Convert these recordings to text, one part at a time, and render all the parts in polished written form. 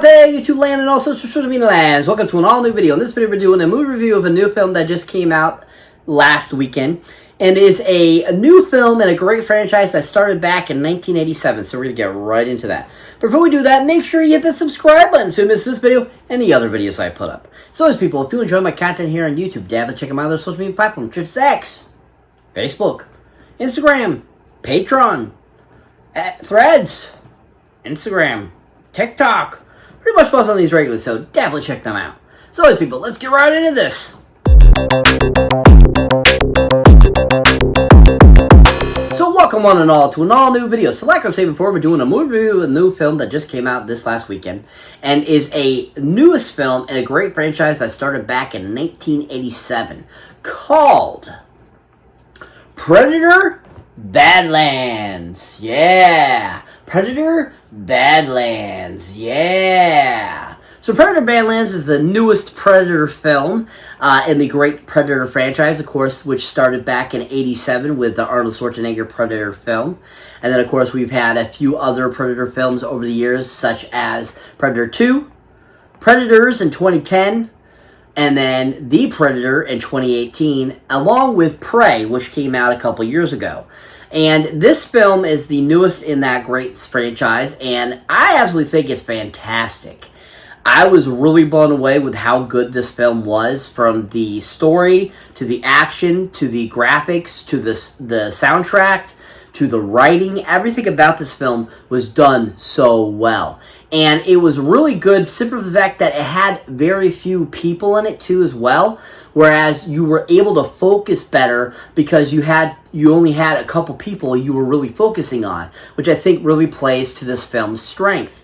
there, YouTube land and all social media lands. Welcome to an all-new video. In this video, we're doing a movie review of a new film that just came out last weekend. And is a new film and a great franchise that started back in 1987. So we're going to get right into that. But before we do that, make sure you hit the subscribe button so you miss this video and the other videos I put up. So as people, if you enjoy my content here on YouTube, definitely check out my other social media platforms, such as X, Facebook, Instagram, Patreon, Threads, Instagram, TikTok. Pretty much post on these regularly, so definitely check them out. So as people, let's get right into this. So welcome one and all to an all-new video. So like I said before, we're doing a movie review of a new film that just came out this last weekend. And is a newest film in a great franchise that started back in 1987. Called Predator Badlands. Yeah. Predator Badlands. Yeah. So Predator Badlands is the newest Predator film in the great Predator franchise, of course, which started back in 87 with the Arnold Schwarzenegger Predator film. And then, of course, we've had a few other Predator films over the years, such as Predator 2, Predators in 2010, and then The Predator in 2018, along with Prey, which came out a couple years ago. And this film is the newest in that great franchise, and I absolutely think it's fantastic. I was really blown away with how good this film was, from the story, to the action, to the graphics, to the soundtrack, to the writing. Everything about this film was done so well. And it was really good, simply for the fact that it had very few people in it too as well. Whereas you were able to focus better because you only had a couple people you were really focusing on, which I think really plays to this film's strength.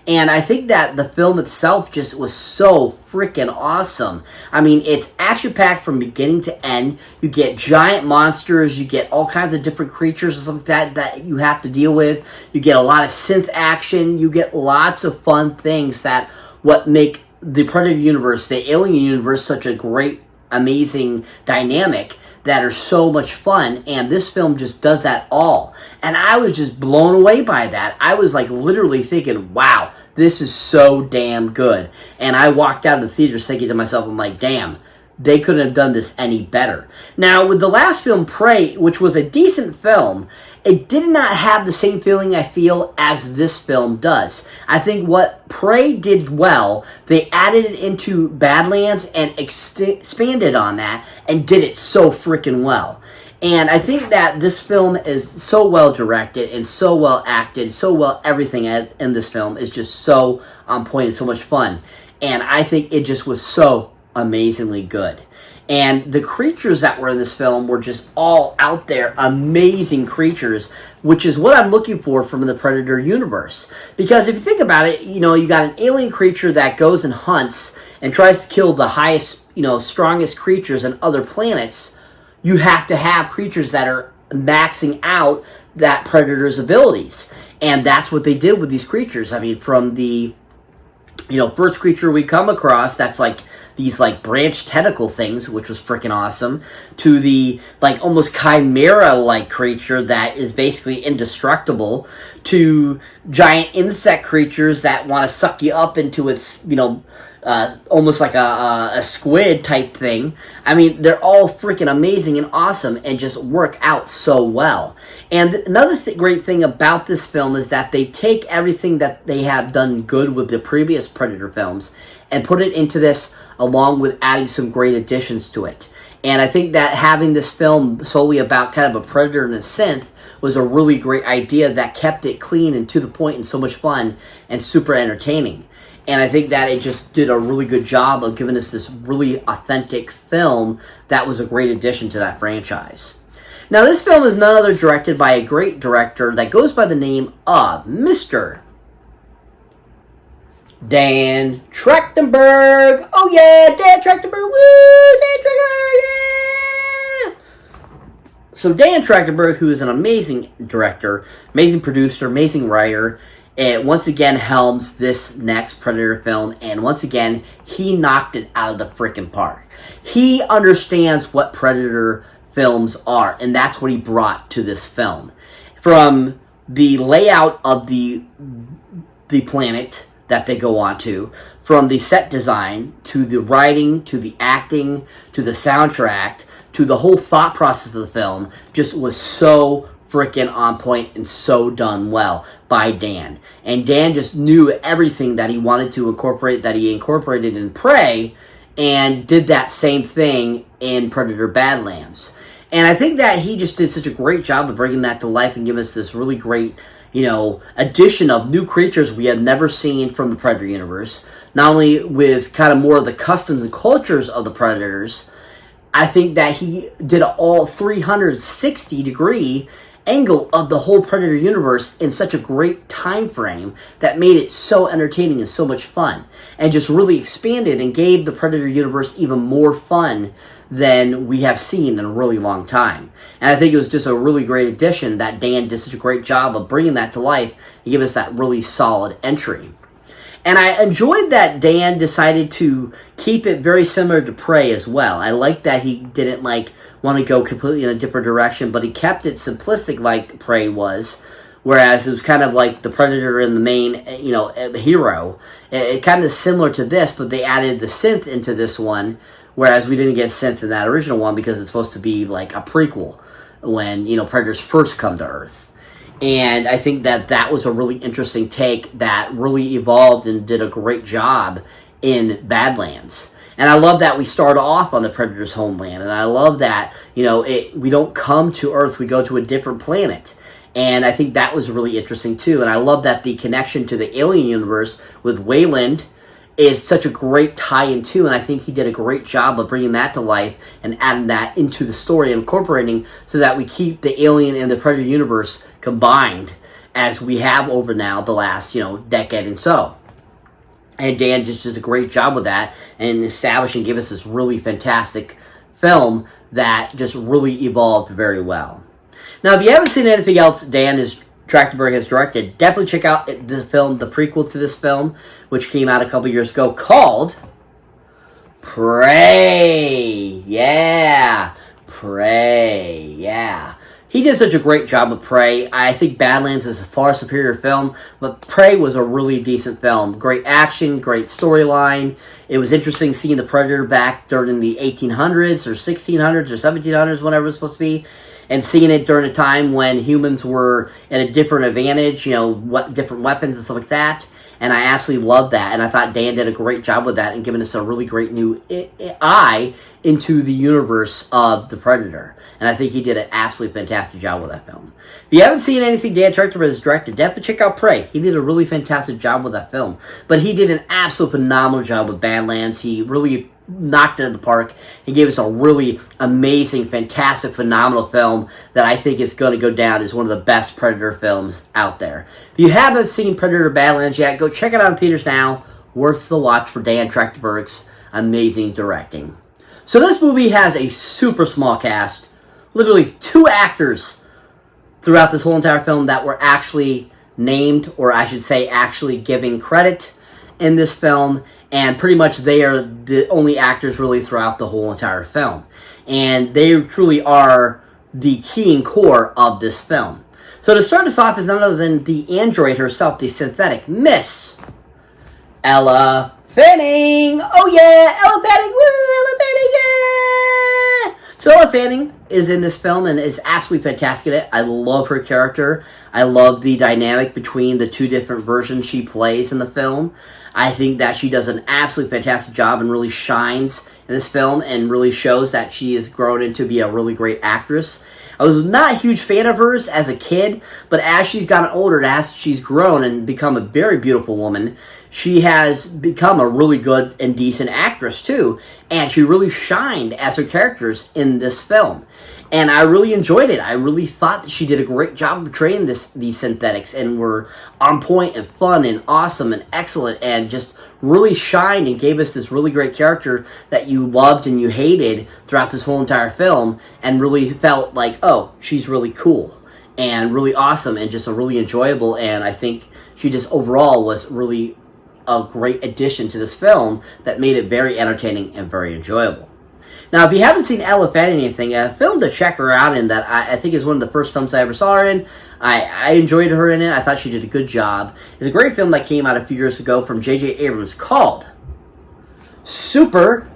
And I think that the film itself just was so freaking awesome. I mean, it's action-packed from beginning to end. You get giant monsters. You get all kinds of different creatures and stuff like that you have to deal with. You get a lot of synth action. You get lots of fun things that what make the Predator universe, the Alien universe, such a great, amazing dynamic that are so much fun, and this film just does that all. And I was just blown away by that. I was like literally thinking, wow, this is so damn good. And I walked out of the theaters thinking to myself, I'm like, damn, they couldn't have done this any better. Now, with the last film, Prey, which was a decent film, it did not have the same feeling, I feel, as this film does. I think what Prey did well, they added it into Badlands and expanded on that and did it so freaking well. And I think that this film is so well directed and so well acted, so well everything in this film is just so on point and so much fun. And I think it just was so amazingly good. And the creatures that were in this film were just all out there, amazing creatures, which is what I'm looking for from the Predator universe. Because if you think about it, you know, you got an alien creature that goes and hunts and tries to kill the highest, strongest creatures on other planets. You have to have creatures that are maxing out that Predator's abilities. And that's what they did with these creatures. I mean, from the, first creature we come across, that's like these branched tentacle things, which was freaking awesome, to the almost chimera-like creature that is basically indestructible, to giant insect creatures that want to suck you up into its, almost like a squid type thing. I mean, they're all freaking amazing and awesome and just work out so well. And another great thing about this film is that they take everything that they have done good with the previous Predator films and put it into this, along with adding some great additions to it. And I think that having this film solely about kind of a predator and a synth was a really great idea that kept it clean and to the point and so much fun and super entertaining. And I think that it just did a really good job of giving us this really authentic film that was a great addition to that franchise. Now, this film is none other directed by a great director that goes by the name of Mr. Dan Trachtenberg. Oh yeah, Dan Trachtenberg. Woo, Dan Trachtenberg, yeah! So Dan Trachtenberg, who is an amazing director, amazing producer, amazing writer, once again helms this next Predator film, and once again, he knocked it out of the freaking park. He understands what Predator films are, and that's what he brought to this film. From the layout of the planet, that they go on to, from the set design to the writing to the acting to the soundtrack to the whole thought process of the film, just was so freaking on point and so done well by Dan. And Dan just knew everything that he wanted to incorporate, that he incorporated in Prey, and did that same thing in Predator Badlands. And I think that he just did such a great job of bringing that to life and giving us this really great, addition of new creatures we had never seen from the Predator universe. Not only with kind of more of the customs and cultures of the Predators, I think that he did an all 360-degree angle of the whole Predator universe in such a great time frame that made it so entertaining and so much fun, and just really expanded and gave the Predator universe even more fun than we have seen in a really long time. And I think it was just a really great addition that Dan did such a great job of bringing that to life and give us that really solid entry. And I enjoyed that Dan decided to keep it very similar to Prey as well. I like that he didn't want to go completely in a different direction, but he kept it simplistic like Prey was, whereas it was kind of like the Predator and the main, hero. It kind of similar to this, but they added the synth into this one, whereas we didn't get synth in that original one because it's supposed to be like a prequel when, Predators first come to Earth. And I think that was a really interesting take that really evolved and did a great job in Badlands. And I love that we start off on the Predator's homeland. And I love that, we don't come to Earth, we go to a different planet. And I think that was really interesting too. And I love that the connection to the alien universe with Wayland is such a great tie-in too, and I think he did a great job of bringing that to life and adding that into the story and incorporating so that we keep the Alien and the Predator universe combined as we have over now the last, decade and so. And Dan just does a great job with that and establishing, give us this really fantastic film that just really evolved very well. Now, if you haven't seen anything else Trachtenberg has directed, definitely check out the film, the prequel to this film, which came out a couple years ago, called Prey. Yeah. Prey. Yeah. He did such a great job with Prey. I think Badlands is a far superior film, but Prey was a really decent film. Great action, great storyline. It was interesting seeing the Predator back during the 1800s or 1600s or 1700s, whenever it was supposed to be, and seeing it during a time when humans were at a different advantage, different weapons and stuff like that. And I absolutely loved that. And I thought Dan did a great job with that and giving us a really great new eye into the universe of the Predator. And I think he did an absolutely fantastic job with that film. If you haven't seen anything Dan Trachtenberg has directed, definitely check out Prey. He did a really fantastic job with that film. But he did an absolute phenomenal job with Badlands. He really knocked it out of the park and gave us a really amazing, fantastic, phenomenal film that I think is going to go down as one of the best Predator films out there. If you haven't seen Predator Badlands yet, go check it out in theaters now. Worth the watch for Dan Trachtenberg's amazing directing. So this movie has a super small cast, literally 2 actors throughout this whole entire film that were actually named, or I should say actually giving credit in this film, and pretty much they are the only actors really throughout the whole entire film. And they truly are the key and core of this film. So to start us off is none other than the android herself, the synthetic Miss Ella Fanning. Oh yeah, Ella Fanning, woo, Ella Fanning, yeah! So Ella Fanning is in this film and is absolutely fantastic at it. I love her character. I love the dynamic between the 2 different versions she plays in the film. I think that she does an absolutely fantastic job and really shines in this film and really shows that she has grown into be a really great actress. I was not a huge fan of hers as a kid, but as she's gotten older, as she's grown and become a very beautiful woman, she has become a really good and decent actress too, and she really shined as her characters in this film. And I really enjoyed it. I really thought that she did a great job of portraying these synthetics and were on point and fun and awesome and excellent and just really shined and gave us this really great character that you loved and you hated throughout this whole entire film and really felt like, oh, she's really cool and really awesome and just a really enjoyable, and I think she just overall was really a great addition to this film that made it very entertaining and very enjoyable. Now, if you haven't seen Ella Fanning anything, a film to check her out in that I think is one of the first films I ever saw her in. I enjoyed her in it. I thought she did a good job. It's a great film that came out a few years ago from J.J. Abrams called Super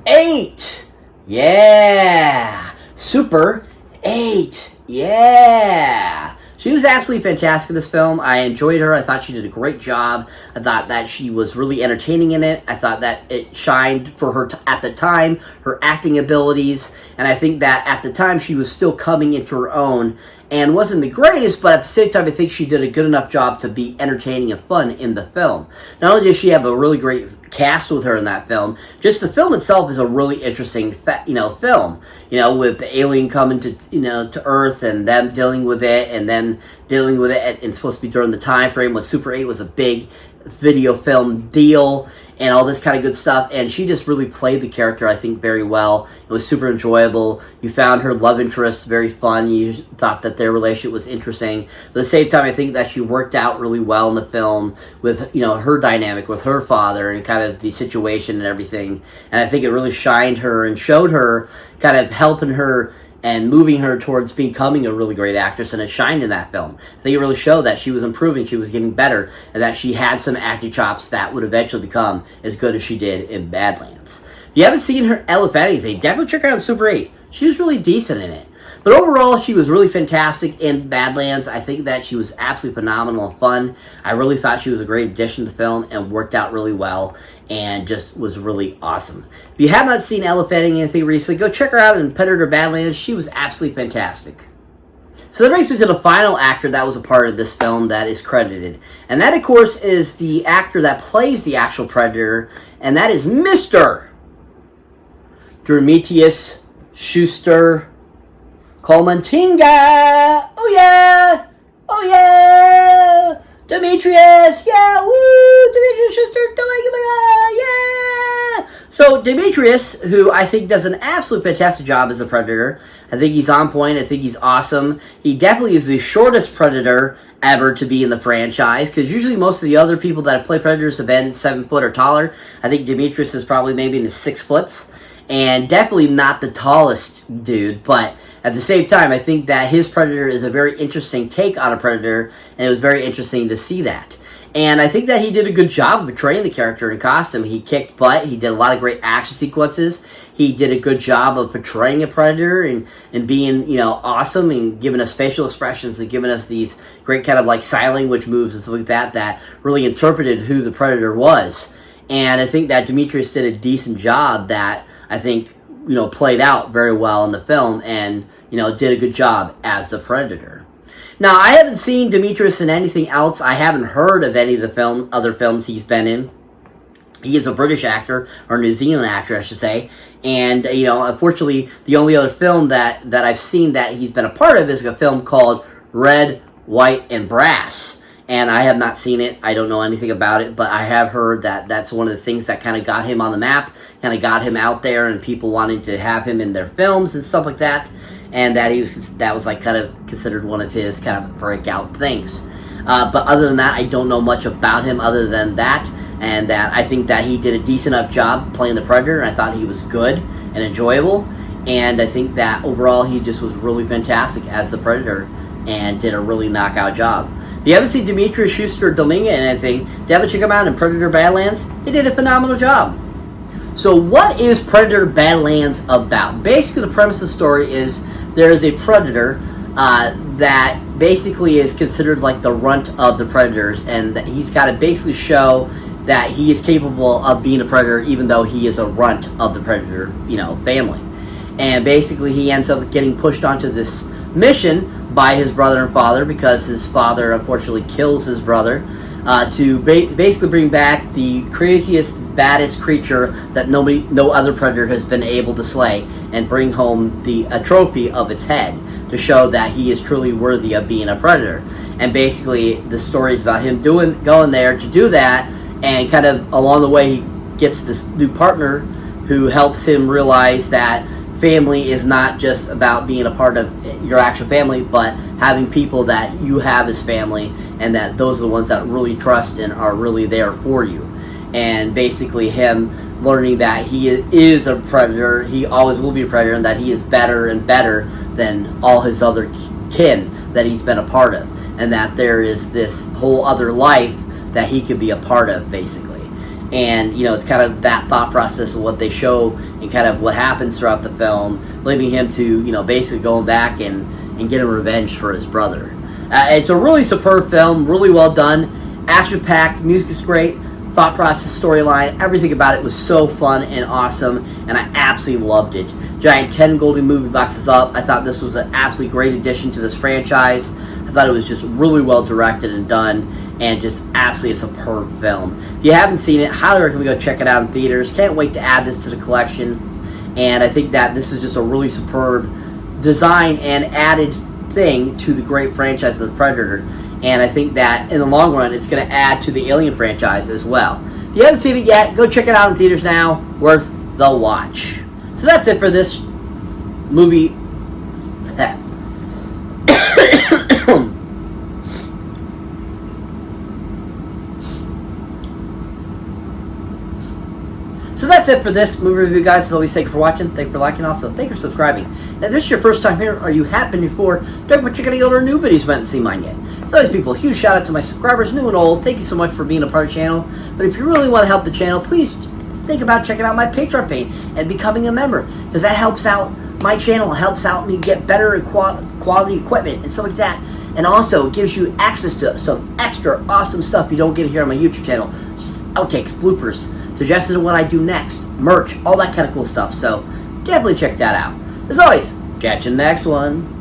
8. Yeah. Super 8. Yeah. She was absolutely fantastic in this film. I enjoyed her. I thought she did a great job. I thought that she was really entertaining in it. I thought that it shined for her at the time, her acting abilities. And I think that at the time she was still coming into her own and wasn't the greatest, but at the same time I think she did a good enough job to be entertaining and fun in the film. Not only did she have a really great cast with her in that film, just the film itself is a really interesting film, with the alien coming to Earth and them dealing with it, and then dealing with it, and it's supposed to be during the time frame when Super 8 was a big video film deal and all this kind of good stuff, and she just really played the character, I think, very well. It was super enjoyable. You found her love interest very fun. You thought that their relationship was interesting. But at the same time, I think that she worked out really well in the film with, her dynamic with her father and kind of the situation and everything. And I think it really shined her and showed her, kind of helping her and moving her towards becoming a really great actress, and it shined in that film. I think it really showed that she was improving, she was getting better, and that she had some acting chops that would eventually become as good as she did in Badlands. If you haven't seen her Ella Fanning anything, definitely check out Super 8. She was really decent in it. But overall, she was really fantastic in Badlands. I think that she was absolutely phenomenal and fun. I really thought she was a great addition to the film and worked out really well and just was really awesome. If you have not seen Ella Fanning anything recently, go check her out in Predator Badlands. She was absolutely fantastic. So that brings me to the final actor that was a part of this film that is credited. And that, of course, is the actor that plays the actual Predator, and that is Mr. Demetrius Schuster Colemantinga. Oh yeah! Oh yeah! Demetrius! Yeah! Woo! Demetrius Schuster Colemantinga! Yeah! So Demetrius, who I think does an absolutely fantastic job as a Predator. I think he's on point. I think he's awesome. He definitely is the shortest Predator ever to be in the franchise, because usually most of the other people that have played Predators have been 7 foot or taller. I think Demetrius is probably maybe in the 6 foots, and definitely not the tallest dude, but at the same time, I think that his Predator is a very interesting take on a Predator, and it was very interesting to see that. And I think that he did a good job of portraying the character in costume. He kicked butt. He did a lot of great action sequences. He did a good job of portraying a Predator and being, awesome and giving us facial expressions and giving us these great kind of like sign language moves and stuff like that really interpreted who the Predator was. And I think that Demetrius did a decent job that I think, played out very well in the film and, did a good job as the Predator. Now, I haven't seen Demetrius in anything else. I haven't heard of any of the other films he's been in. He is a British actor, or New Zealand actor, I should say. And, unfortunately, the only other film that I've seen that he's been a part of is a film called Red, White, and Brass. And I have not seen it. I don't know anything about it, but I have heard that that's one of the things that kind of got him on the map, kind of got him out there, and people wanting to have him in their films and stuff like that. And that was like kind of considered one of his kind of breakout things. But other than that, I don't know much about him other than that, and that I think that he did a decent enough job playing the Predator, and I thought he was good and enjoyable. And I think that overall he just was really fantastic as the Predator and did a really knockout job. If you haven't seen Demetrius Schuster Dominga in anything, definitely check him out in Predator Badlands. He did a phenomenal job. So what is Predator Badlands about? Basically, the premise of the story is there is a Predator that basically is considered like the runt of the Predators, and that he's got to basically show that he is capable of being a Predator even though he is a runt of the Predator, family. And basically he ends up getting pushed onto this mission by his brother and father, because his father unfortunately kills his brother, to basically bring back the craziest, baddest creature that no other Predator has been able to slay, and bring home a trophy of its head to show that he is truly worthy of being a Predator. And basically the story is about him going there to do that, and kind of along the way he gets this new partner who helps him realize that family is not just about being a part of your actual family, but having people that you have as family, and that those are the ones that really trust and are really there for you. and basically him learning that he is a predator, he always will be a predator, and that he is better and better than all his other kin that he's been a part of, and that there is this whole other life that he could be a part of, basically. And, you know, it's kind of that thought process of what they show and kind of what happens throughout the film, leading him to, you know, basically going back and getting revenge for his brother. It's a really superb film, really well done, action-packed, music is great, thought process, storyline, everything about it was so fun and awesome, and I absolutely loved it. Giant 10 golden movie boxes up. I thought this was an absolutely great addition to this franchise. I thought it was just really well directed and done, and just absolutely a superb film. If you haven't seen it, highly recommend you go check it out in theaters. Can't wait to add this to the collection, and I think that this is just a really superb design and added thing to the great franchise of the Predator, and I think that in the long run it's going to add to the Alien franchise as well. If you haven't seen it yet, go check it out in theaters now. Worth the watch. So that's it for this movie. So that's it for this movie review, guys. As always, thank you for watching, thank you for liking, also thank you for subscribing. And if this is your first time here, or you have been before, don't forget to check out the older new videos you haven't seen mine yet. So always, people, huge shout out to my subscribers, new and old. Thank you so much for being a part of the channel. But if you really want to help the channel, please think about checking out my Patreon page and becoming a member, because that helps out my channel, helps out me get better quality equipment and stuff like that. And also gives you access to some extra awesome stuff you don't get here on my YouTube channel. Just outtakes, bloopers, suggestions of what I do next, merch, all that kind of cool stuff. So definitely check that out. As always, catch you in the next one.